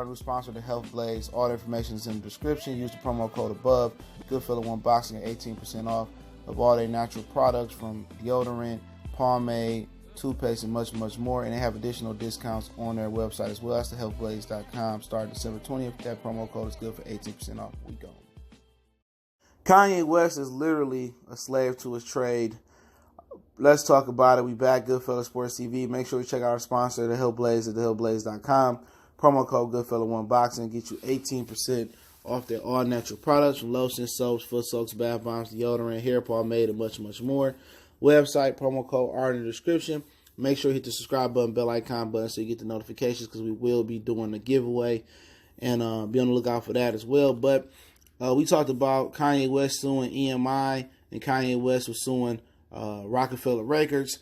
our new sponsor, the Health Blaze. All the information is in the description. Use the promo code above. Goodfellow One Boxing at 18% off of all their natural products from deodorant, pomade, toothpaste, and much, much more. And they have additional discounts on their website as well. That's thehealthblaze.com. Starting December 20th. That promo code is good for 18% off. We go. Kanye West is literally a slave to his trade. Let's talk about it. We back, Goodfellow Sports TV. Make sure you check out our sponsor, The Hill Blaze, at thehillblaze.com. Promo code Goodfellow One Boxing get you 18% off their all natural products from lotions, soaps, foot soaks, bath bombs, deodorant, hair pomade, and much, much more. Website, promo code are in the description. Make sure you hit the subscribe button, bell icon button so you get the notifications because we will be doing a giveaway. And be on the lookout for that as well. But we talked about Kanye West suing EMI, and Kanye West was suing Rockefeller Records,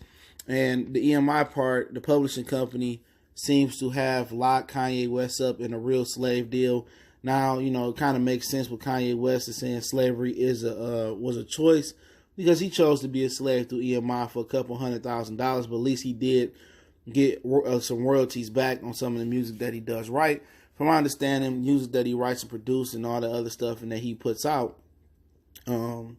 and the EMI part, the publishing company, seems to have locked Kanye West up in a real slave deal. Now, it kind of makes sense with Kanye West is saying slavery was a choice because he chose to be a slave through EMI for a couple $100,000, but at least he did get some royalties back on some of the music that he does write. From my understanding, music that he writes and produces and all the other stuff and that he puts out, is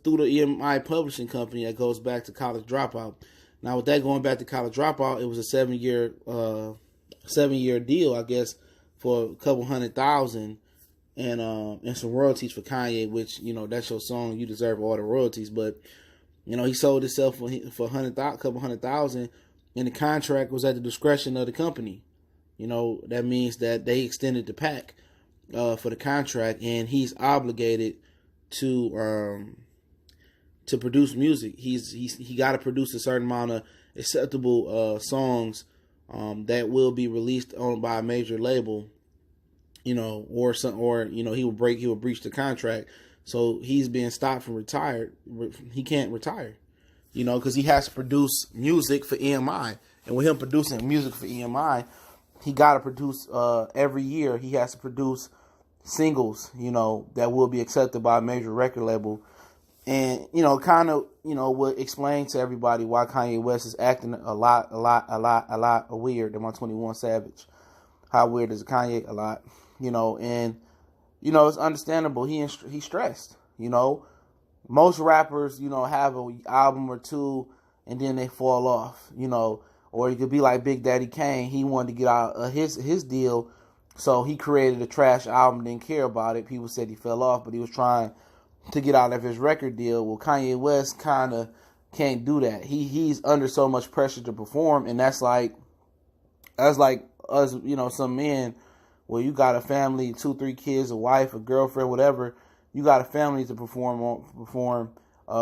through the EMI publishing company that goes back to College Dropout. Now, with that going back to College Dropout, it was a 7-year deal, I guess, for a couple $100,000 and some royalties for Kanye, which, that's your song. You deserve all the royalties. But, he sold himself for a couple $100,000, and the contract was at the discretion of the company. That means that they extended the pack for the contract, and he's obligated to produce music. He got to produce a certain amount of acceptable songs that will be released by a major label, he will breach the contract. So he's being stopped from retired. He can't retire, because he has to produce music for EMI, and with him producing music for EMI, he got to produce every year. He has to produce singles, that will be accepted by a major record label. And, would explain to everybody why Kanye West is acting a lot weird than my 21 Savage. How weird is Kanye? A lot, and, it's understandable. He's stressed, Most rappers, have an album or two and then they fall off, or it could be like Big Daddy Kane. He wanted to get out of his deal. So he created a trash album, didn't care about it. People said he fell off, but he was trying to get out of his record deal. Well, Kanye West kind of can't do that. He's under so much pressure to perform, and that's like us, some men where you got a family, 2-3 kids, a wife, a girlfriend, whatever. You got a family to perform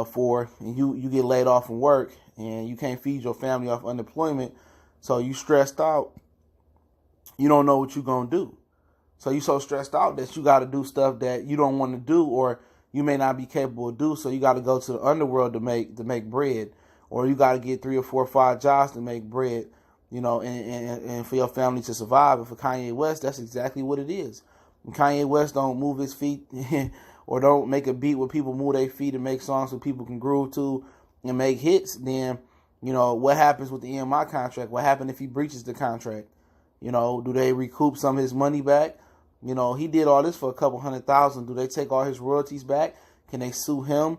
for, and you get laid off from work, and you can't feed your family off unemployment, so you stressed out. You don't know what you're going to do. So you're so stressed out that you got to do stuff that you don't want to do or you may not be capable of do. So you got to go to the underworld to make bread, or you got to get 3 or 4 or 5 jobs to make bread, and for your family to survive. And for Kanye West, that's exactly what it is. When Kanye West don't move his feet or don't make a beat where people move their feet and make songs so people can groove to and make hits, then, what happens with the EMI contract? What happens if he breaches the contract? Do they recoup some of his money back? He did all this for a couple $100,000. Do they take all his royalties back? Can they sue him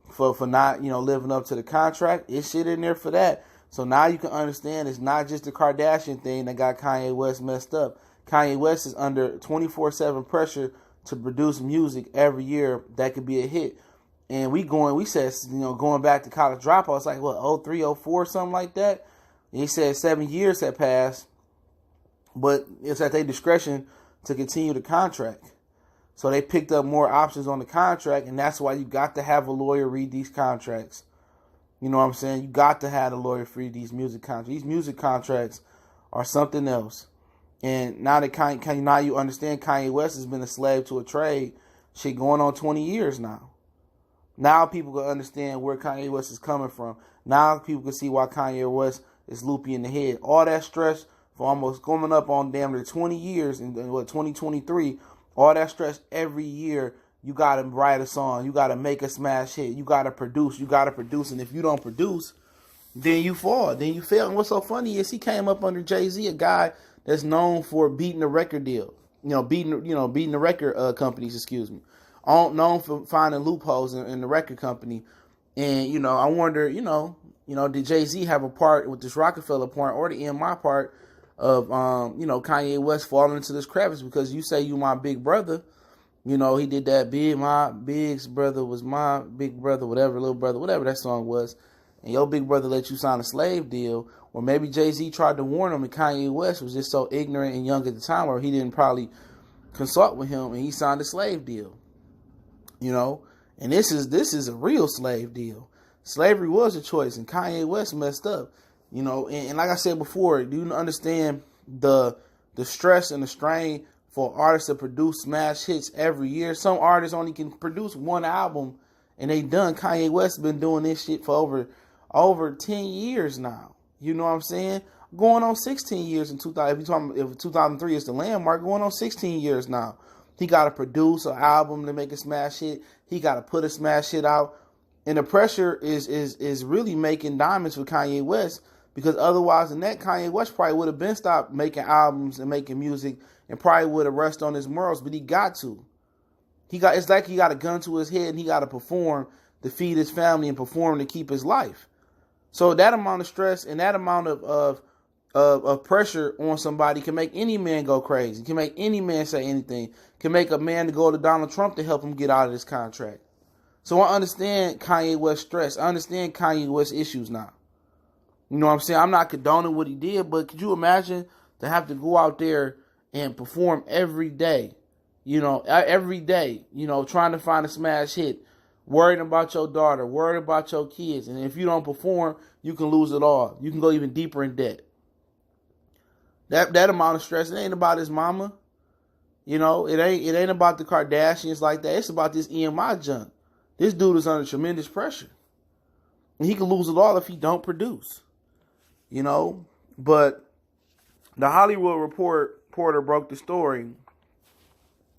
for not, living up to the contract? It's shit in there for that. So now you can understand it's not just the Kardashian thing that got Kanye West messed up. Kanye West is under 24/7 pressure to produce music every year that could be a hit. And we said, going back to College Dropout, it's like, what, 03, 04, something like that? And he said 7 years had passed. But it's at their discretion to continue the contract. So they picked up more options on the contract, and that's why you got to have a lawyer read these contracts. You know what I'm saying? You got to have a lawyer read these music contracts. These music contracts are something else. And now that now you understand Kanye West has been a slave to a trade, shit going on 20 years now. Now people can understand where Kanye West is coming from. Now people can see why Kanye West is loopy in the head. All that stress for almost coming up on damn near 20 years in 2023, all that stress every year, you got to write a song, you got to make a smash hit, you got to produce, and if you don't produce, then you fall, then you fail. And what's so funny is he came up under Jay-Z, a guy that's known for beating the record deal. Beating the record companies. Excuse me. Known for finding loopholes in the record company. And I wonder, did Jay-Z have a part with this Rockefeller part or the EMI part of Kanye West falling into this crevice? Because you say you my big brother. He did that my big brother was my big brother, whatever, little brother, whatever that song was. And your big brother let you sign a slave deal. Or maybe Jay-Z tried to warn him and Kanye West was just so ignorant and young at the time, or he didn't probably consult with him and he signed a slave deal. And this is a real slave deal. Slavery was a choice and Kanye West messed up. And like I said before, do you understand the stress and the strain for artists to produce smash hits every year? Some artists only can produce one album and they done. Kanye West been doing this shit for over 10 years now. You know what I'm saying? Going on 16 years in 2000. If 2003 is the landmark, going on 16 years now. He got to produce an album to make a smash hit. He got to put a smash hit out. And the pressure is really making diamonds for Kanye West, because otherwise than that, Kanye West probably would have been stopped making albums and making music and probably would have rested on his morals, but he got to. It's like he got a gun to his head and he got to perform to feed his family and perform to keep his life. So that amount of stress and that amount of pressure on somebody can make any man go crazy, can make any man say anything, can make a man go to Donald Trump to help him get out of this contract. So I understand Kanye West's stress. I understand Kanye West's issues now. You know what I'm saying? I'm not condoning what he did, but could you imagine to have to go out there and perform every day, trying to find a smash hit, worried about your daughter, worried about your kids. And if you don't perform, you can lose it all. You can go even deeper in debt. That amount of stress, it ain't about his mama. It ain't about the Kardashians like that. It's about this EMI junk. This dude is under tremendous pressure. And he can lose it all if he don't produce. But the Hollywood Reporter broke the story.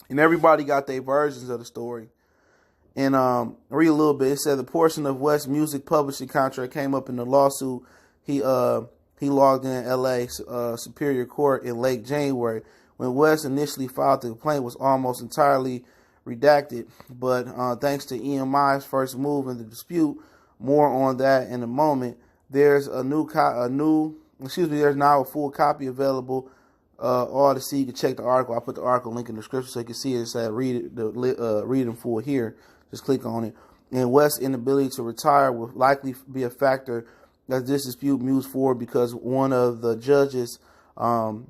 And everybody got their versions of the story. And read a little bit. It said the portion of West's music publishing contract came up in the lawsuit he logged in L.A. Superior Court in late January. When West initially filed the complaint, was almost entirely redacted. But thanks to EMI's first move in the dispute, more on that in a moment. There's there's now a full copy available. All to see, you can check the article. I put the article link in the description so you can see it. It said read in full here. Just click on it. And West's inability to retire will likely be a factor as this dispute moves forward, because one of the judges'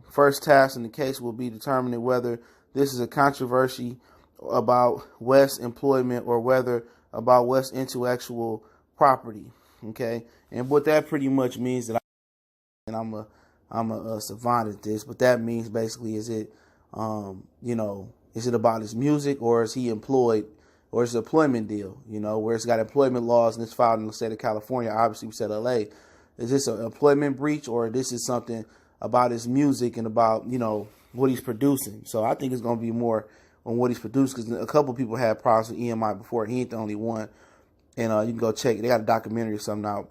first tasks in the case will be determining whether this is a controversy about West's employment or whether about West's intellectual property. Okay, and what that pretty much means that I'm a savant at this, but that means basically is it about his music, or is he employed, or is it an employment deal, where it's got employment laws and it's filed in the state of California. Obviously, we said LA. Is this an employment breach, or this is something about his music and about, what he's producing? So I think it's going to be more on what he's produced, because a couple people had problems with EMI before, and he ain't the only one. And you can go check it. They got a documentary or something out.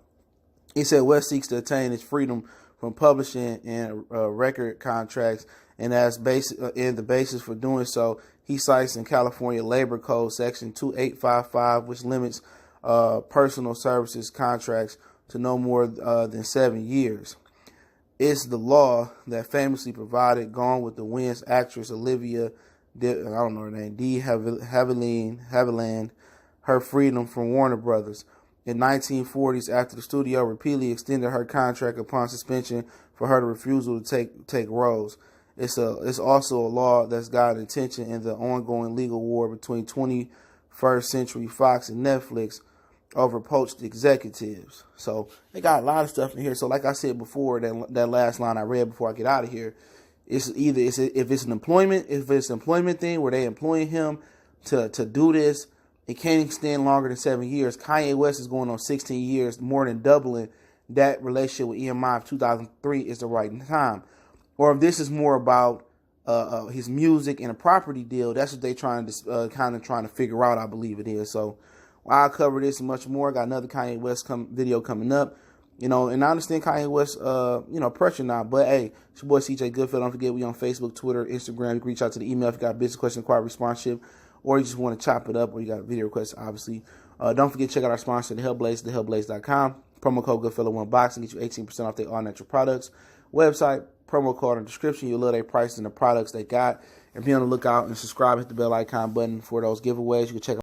He said West seeks to attain his freedom from publishing and record contracts, and the basis for doing so, he cites in California Labor Code Section 2855, which limits personal services contracts to no more than 7 years. It's the law that famously provided Gone with the Wind's actress Olivia, I don't know her name, D. Havilland, her freedom from Warner Brothers. In 1940s, after the studio repeatedly extended her contract upon suspension for her refusal to take roles. It's also a law that's got attention in the ongoing legal war between 21st Century Fox and Netflix over poached executives. So they got a lot of stuff in here. So like I said before, that last line I read before I get out of here, if it's an employment thing where they employing him to do this, it can't extend longer than 7 years. Kanye West is going on 16 years, more than doubling that relationship with EMI of 2003 is the right time. Or if this is more about his music and a property deal, that's what they trying to figure out, I believe it is. So I'll cover this and much more. Got another Kanye West video coming up. You know, and I understand Kanye West, pressure now. But, hey, it's your boy CJ Goodfellow. Don't forget, we on Facebook, Twitter, Instagram. You can reach out to the email if you got a business question, inquiry, responsive, or you just want to chop it up, or you got a video request, obviously. Don't forget to check out our sponsor, The Hellblaze, thehellblaze.com. Promo code Goodfellow1Box and get you 18% off their all-natural products. Website, promo code in the description. You'll love their prices and the products they got. And be on the lookout and subscribe, hit the bell icon button for those giveaways. You can check